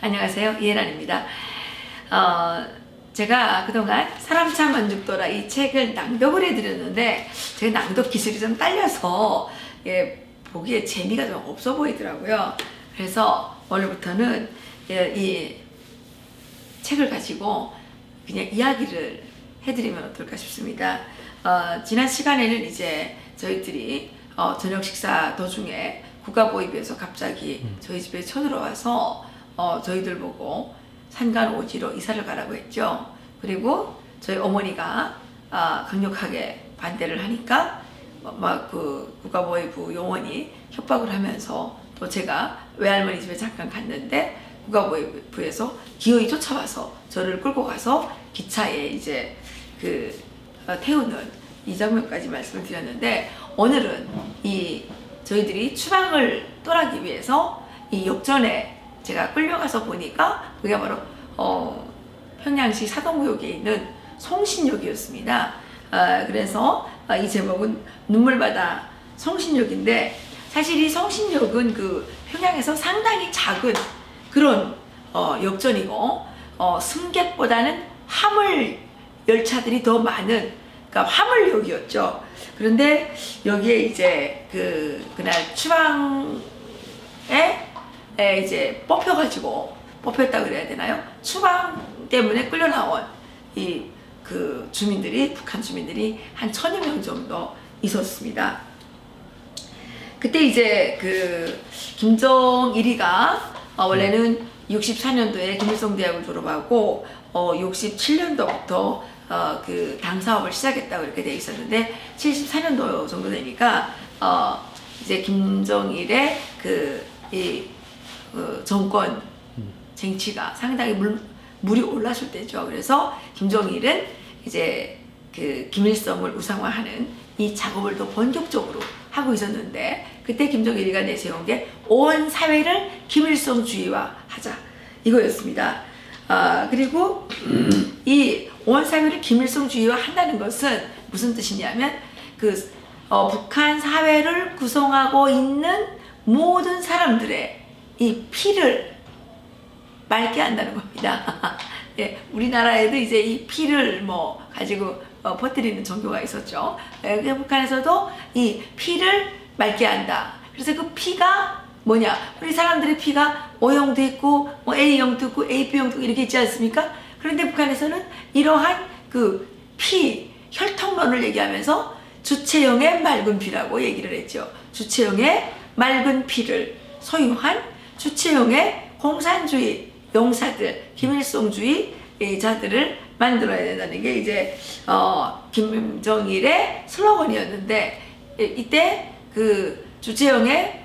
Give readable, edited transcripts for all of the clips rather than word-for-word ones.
안녕하세요. 이혜란입니다. 제가 그동안 사람차 만족도라 이 책을 낭독을 해드렸는데 제 낭독 기술이 좀 딸려서 보기에 재미가 좀 없어 보이더라고요. 그래서 오늘부터는 이 책을 가지고 그냥 이야기를 해드리면 어떨까 싶습니다. 지난 시간에는 이제 저희들이 저녁 식사 도중에 국가보위부에서 갑자기 저희 집에 쳐들어와서 저희들 보고 산간오지로 이사를 가라고 했죠. 그리고 저희 어머니가 강력하게 반대를 하니까 막 그 국가보위부 요원이 협박을 하면서 또 제가 외할머니 집에 잠깐 갔는데 국가보위부에서 기어이 쫓아와서 저를 끌고 가서 기차에 이제 태우는 이 장면까지 말씀을 드렸는데, 오늘은 이 저희들이 추방을 떠나기 위해서 이 역전에 제가 끌려가서 보니까 그게 바로 평양시 사동구역에 있는 성신역이었습니다. 그래서 이 제목은 눈물바다 성신역인데, 사실 이 성신역은 그 평양에서 상당히 작은 그런 역전이고 승객보다는 화물 열차들이 더 많은, 그러니까 화물역이었죠. 그런데 여기에 이제 그날 추방에 이제 뽑혔다 그래야 되나요? 추방 때문에 끌려 나온 주민들이, 북한 주민들이 한 1000여 명 정도 있었습니다. 그때 이제 김정일이가 원래는 64년도에 김일성 대학을 졸업하고 67년도부터 당 사업을 시작했다고 이렇게 돼 있었는데, 74년도 정도 되니까 이제 김정일의 정권 쟁취가 상당히 물이 올랐을 때죠. 그래서 김정일은 이제 김일성을 우상화하는 이 작업을 더 본격적으로 하고 있었는데, 그때 김정일이가 내세운 게 온 사회를 김일성주의화 하자 이거였습니다. 그리고 이 온 사회를 김일성주의화 한다는 것은 무슨 뜻이냐면 북한 사회를 구성하고 있는 모든 사람들의 이 피를 맑게 한다는 겁니다. 예, 우리나라에도 이제 이 피를 가지고 퍼뜨리는 종교가 있었죠. 북한에서도 이 피를 맑게 한다. 그래서 그 피가 뭐냐? 우리 사람들의 피가 O형도 있고 A형도 있고 AB형도 있고 이렇게 있지 않습니까? 그런데 북한에서는 이러한 피, 혈통론을 얘기하면서 주체형의 맑은 피라고 얘기를 했죠. 주체형의 맑은 피를 소유한 주체형의 공산주의 용사들, 김일성주의자들을 만들어야 된다는 게 이제 김정일의 슬로건이었는데, 이때 주체형의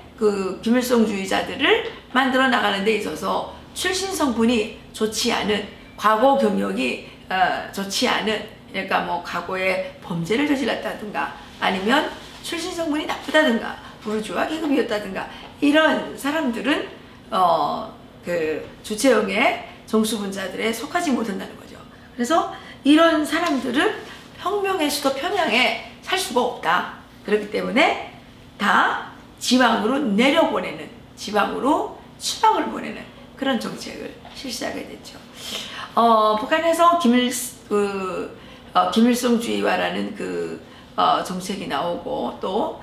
김일성주의자들을 만들어 나가는 데 있어서 출신 성분이 좋지 않은, 과거 경력이 좋지 않은, 그러니까 과거에 범죄를 저질렀다든가 아니면 출신 성분이 나쁘다든가 부르주아 계급이었다든가 이런 사람들은 주체형의 정수분자들에 속하지 못한다는 거죠. 그래서 이런 사람들은 혁명의 수도 평양에 살 수가 없다. 그렇기 때문에 다 지방으로 내려보내는, 지방으로 추방을 보내는 그런 정책을 실시하게 됐죠. 북한에서 김일성주의화라는 정책이 나오고, 또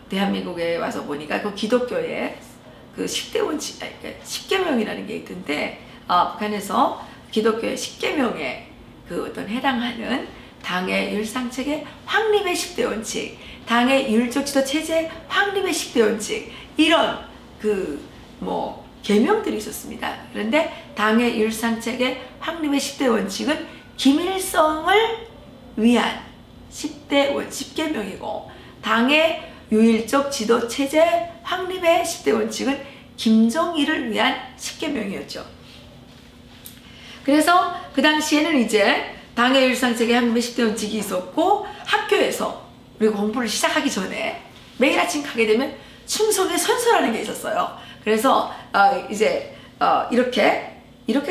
대한민국에 와서 보니까 기독교의 10대 원칙, 10계명이라는 게 있던데, 북한에서 기독교의 10계명에 어떤 해당하는 당의 율상책의 확립의 10대 원칙, 당의 율적 지도 체제 확립의 10대 원칙, 이런 계명들이 있었습니다. 그런데 당의 율상책의 확립의 10대 원칙은 김일성을 위한 10계명이고, 당의 유일적 지도 체제 확립의 10대 원칙은 김정일을 위한 10계명이었죠. 그래서 그 당시에는 이제 당의 율상책의 확립의 10대 원칙이 있었고, 학교에서 우리가 공부를 시작하기 전에 매일 아침 가게 되면 충성의 선서라는 게 있었어요. 그래서 이제 이렇게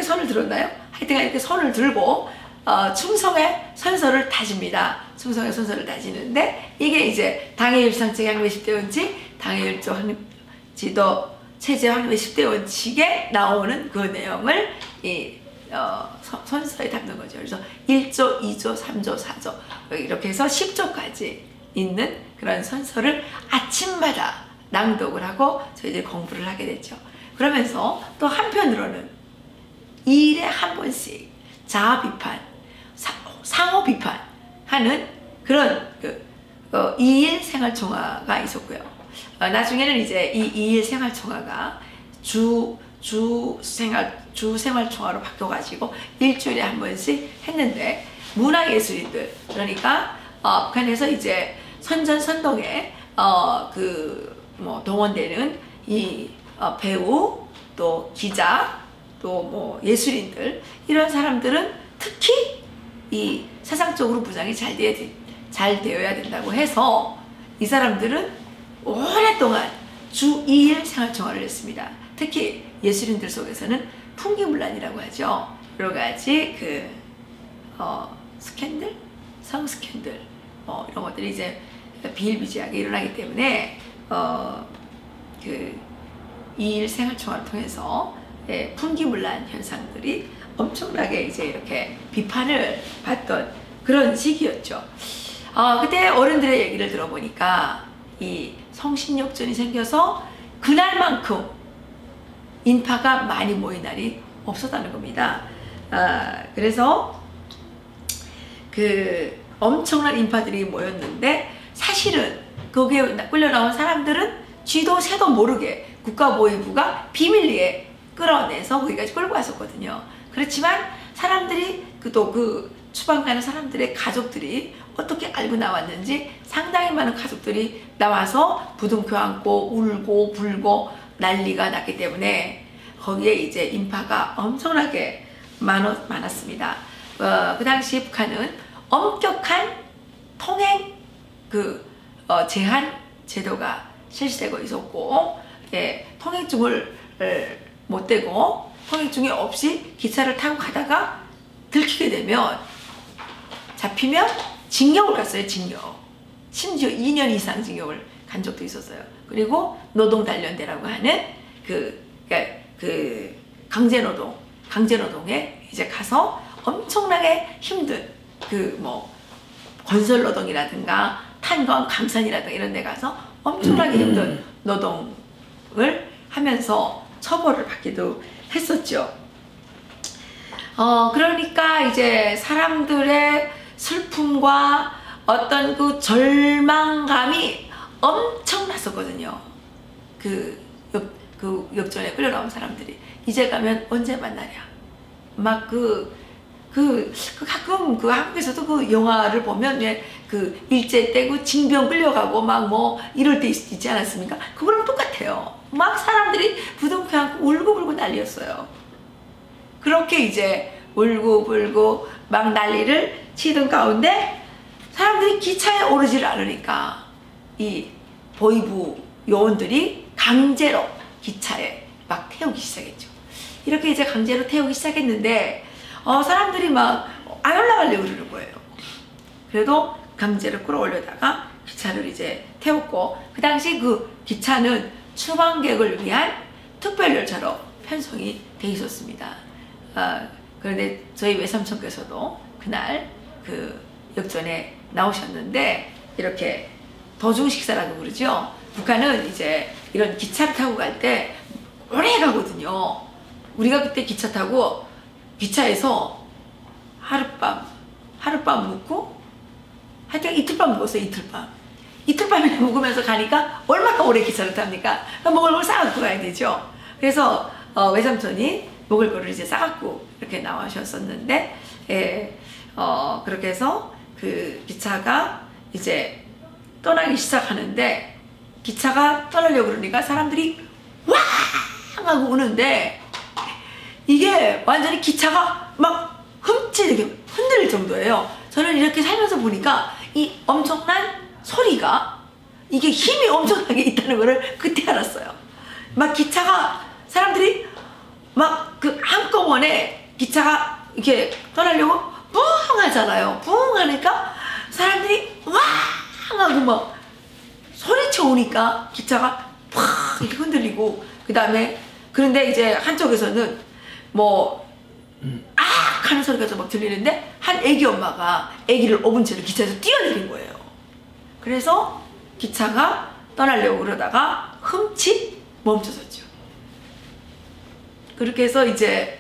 손을 들었나요? 하여튼 이렇게 손을 들고 충성의 선서를 다집니다. 충성의 선서를 다지는데, 이게 이제 당의 율상책 확립의 10대 원칙, 당의 율적 지도 체제 확립의 10대 원칙에 나오는 그 내용을 선서에 담는 거죠. 그래서 1조, 2조, 3조, 4조 이렇게 해서 10조까지 있는 그런 선서를 아침마다 낭독을 하고 저희들이 공부를 하게 됐죠. 그러면서 또 한편으로는 2일에 한 번씩 자아 비판, 상호 비판하는 그런 2일 생활총화가 있었고요. 나중에는 이제 이 2일 생활총화가 주 생활총화로 바뀌어가지고 일주일에 한 번씩 했는데, 문화예술인들, 그러니까 북한에서 이제 선전선동에 동원되는 이 배우, 또 기자, 또 뭐 예술인들, 이런 사람들은 특히 이 사상적으로 무장이 잘 되어야 된다고 해서 이 사람들은 오랫동안 주 2일 생활총화를 했습니다. 특히 예술인들 속에서는 풍기문란이라고 하죠. 여러 가지 스캔들, 성스캔들 이런 것들이 이제 비일비재하게 일어나기 때문에 2일 생활총화를 통해서 풍기문란 현상들이 엄청나게 이제 이렇게 비판을 받던 그런 시기였죠. 그때 어른들의 얘기를 들어보니까 이 성신역전이 생겨서 그날만큼 인파가 많이 모인 날이 없었다는 겁니다. 그래서 엄청난 인파들이 모였는데, 사실은 거기에 끌려 나온 사람들은 쥐도 새도 모르게 국가보위부가 비밀리에 끌어내서 거기까지 끌고 왔었거든요. 그렇지만 사람들이 그 추방 가는 사람들의 가족들이 어떻게 알고 나왔는지 상당히 많은 가족들이 나와서 부둥켜 안고 울고 불고 난리가 났기 때문에 거기에 이제 인파가 엄청나게 많았습니다. 그 당시 북한은 엄격한 통행 제한 제도가 실시되고 있었고, 통행증을 못 떼고 통행증이 없이 기차를 타고 가다가 들키게 되면 잡히면 징역을 갔어요. 징역. 심지어 2년 이상 징역을 간 적도 있었어요. 그리고 노동단련대라고 하는 강제노동에 이제 가서 엄청나게 힘든 건설노동이라든가 탄광 감산이라든가 이런 데 가서 엄청나게 힘든 노동을 하면서 처벌을 받기도 했었죠. 그러니까 이제 사람들의 슬픔과 어떤 그 절망감이 엄청났었거든요. 역전에 끌려 나온 사람들이 이제 가면 언제 만나냐. 막 가끔 한국에서도 그 영화를 보면 일제 때 징병 끌려가고 막 이럴 때 있지 않았습니까? 그거랑 똑같아요. 막 사람들이 부둥켜 안고 울고불고 난리였어요. 그렇게 이제 울고불고 막 난리를 치던 가운데 사람들이 기차에 오르지를 않으니까 이 보위부 요원들이 강제로 기차에 막 태우기 시작했죠. 이렇게 이제 강제로 태우기 시작했는데 사람들이 막 안 올라가려고 그러는 거예요. 그래도 강제로 끌어올려다가 기차를 이제 태웠고, 그 당시 그 기차는 추방객을 위한 특별열차로 편성이 돼 있었습니다. 그런데 저희 외삼촌께서도 그날 역전에 나오셨는데, 이렇게 도중 식사라고 그러죠. 북한은 이제 이런 기차를 타고 갈 때 오래 가거든요. 우리가 그때 기차 타고 기차에서 하룻밤 묵고 하여튼 이틀밤 묵었어요. 이틀밤이나 묵으면서 가니까 얼마나 오래 기차를 탑니까? 먹을 걸 싸갖고 가야 되죠. 그래서 외삼촌이 먹을 거를 이제 싸갖고 이렇게 나와셨었는데, 그렇게 해서 그 기차가 이제 떠나기 시작하는데, 기차가 떠나려고 그러니까 사람들이 왕 하고 우는데, 이게 완전히 기차가 막 흠칫하게 흔들릴 정도예요. 저는 이렇게 살면서 보니까 이 엄청난 소리가, 이게 힘이 엄청나게 있다는 거를 그때 알았어요. 막 기차가, 사람들이 막 한꺼번에 기차가 이렇게 떠나려고 뿡 하잖아요. 뿡 하니까 사람들이 왕 하고 막 소리쳐 오니까 기차가 팍 이렇게 흔들리고 그 다음에 그런데 이제 한쪽에서는 뭐 하는 소리가 좀 막 들리는데 한 애기 엄마가 애기를 업은 채로 기차에서 뛰어내린 거예요. 그래서 기차가 떠나려고 그러다가 흠칫 멈춰섰죠. 그렇게 해서 이제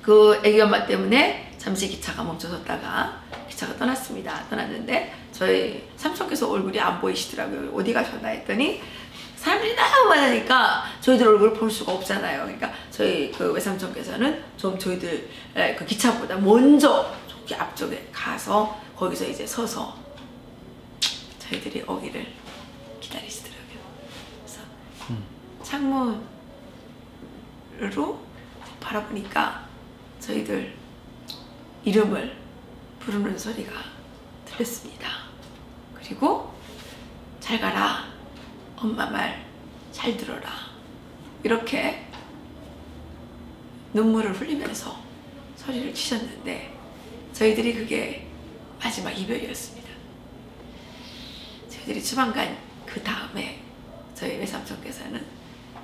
그 애기 엄마 때문에 잠시 기차가 멈춰섰다가 기차가 떠났습니다. 떠났는데 저희 삼촌께서 얼굴이 안 보이시더라고요. 어디 가셨나 했더니 사람들이 너무 많으니까 저희들 얼굴을 볼 수가 없잖아요. 그러니까 저희 그 외삼촌께서는 좀 저희들 그 기차보다 먼저 저기 앞쪽에 가서 거기서 이제 서서 저희들이 오기를 기다리시더라고요. 그래서 창문으로 바라보니까 저희들 이름을 부르는 소리가 들렸습니다. 그리고 잘 가라, 엄마 말 잘 들어라, 이렇게 눈물을 흘리면서 소리를 치셨는데 저희들이 그게 마지막 이별이었습니다. 저희들이 주방간 그 다음에 저희 외삼촌께서는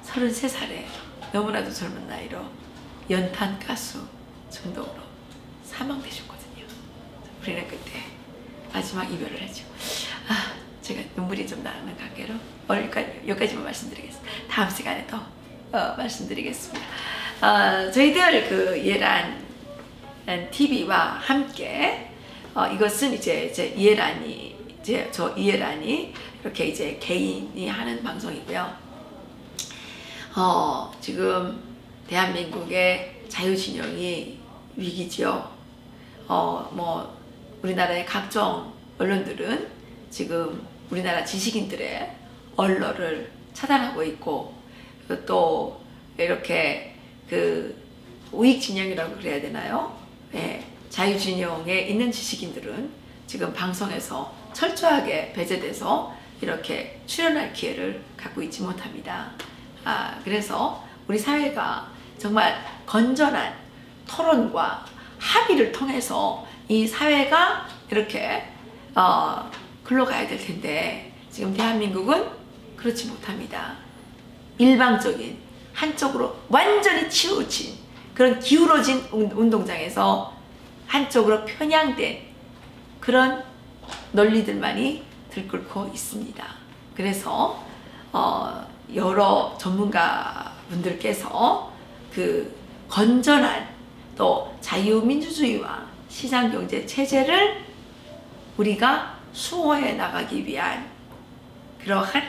33살에 너무나도 젊은 나이로 연탄 가스 중독으로 사망되셨거든요. 우리는 그때 마지막 이별을 했죠. 제가 눈물이 좀 나는 관계로 여기까지만 말씀드리겠습니다. 다음 시간에 더 말씀드리겠습니다. 저희들 그 예란 TV와 함께 이것은 이제 저 이예란이 이렇게 이제 개인이 하는 방송이고요. 지금 대한민국의 자유진영이 위기지요. 뭐 우리나라의 각종 언론들은 지금 우리나라 지식인들의 언론을 차단하고 있고 또 이렇게 그 우익진영이라고 그래야 되나요? 네, 자유진영에 있는 지식인들은 지금 방송에서 철저하게 배제돼서 이렇게 출연할 기회를 갖고 있지 못합니다. 그래서 우리 사회가 정말 건전한 토론과 합의를 통해서 이 사회가 이렇게 흘러가야 될 텐데 지금 대한민국은 그렇지 못합니다. 일방적인 한쪽으로 완전히 치우친 그런 기울어진 운동장에서 한쪽으로 편향된 그런 논리들만이 들끓고 있습니다. 그래서 여러 전문가분들께서 그 건전한 또 자유민주주의와 시장경제 체제를 우리가 수호해 나가기 위한 그러한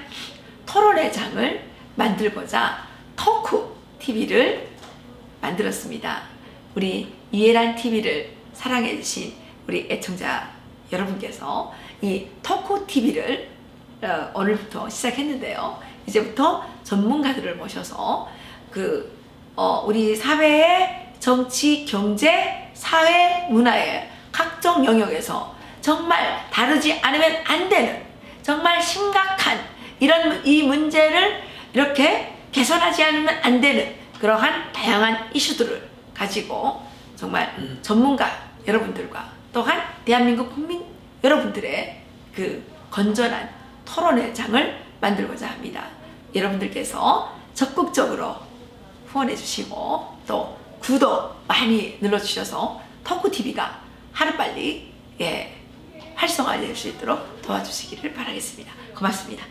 토론의 장을 만들고자 토크 TV를 만들었습니다. 우리 이예란 TV를 사랑해 주신 우리 애청자 여러분께서 이 토크 TV를 오늘부터 시작했는데요. 이제부터 전문가들을 모셔서 우리 사회의 정치, 경제, 사회, 문화의 각종 영역에서 정말 다루지 않으면 안 되는 정말 심각한 이 문제를 이렇게 개선하지 않으면 안 되는 그러한 다양한 이슈들을 가지고 정말 전문가 여러분들과 또한 대한민국 국민 여러분들의 그 건전한 토론의 장을 만들고자 합니다. 여러분들께서 적극적으로 후원해 주시고 또 구독 많이 눌러주셔서 토크TV가 하루빨리 활성화될 수 있도록 도와주시기를 바라겠습니다. 고맙습니다.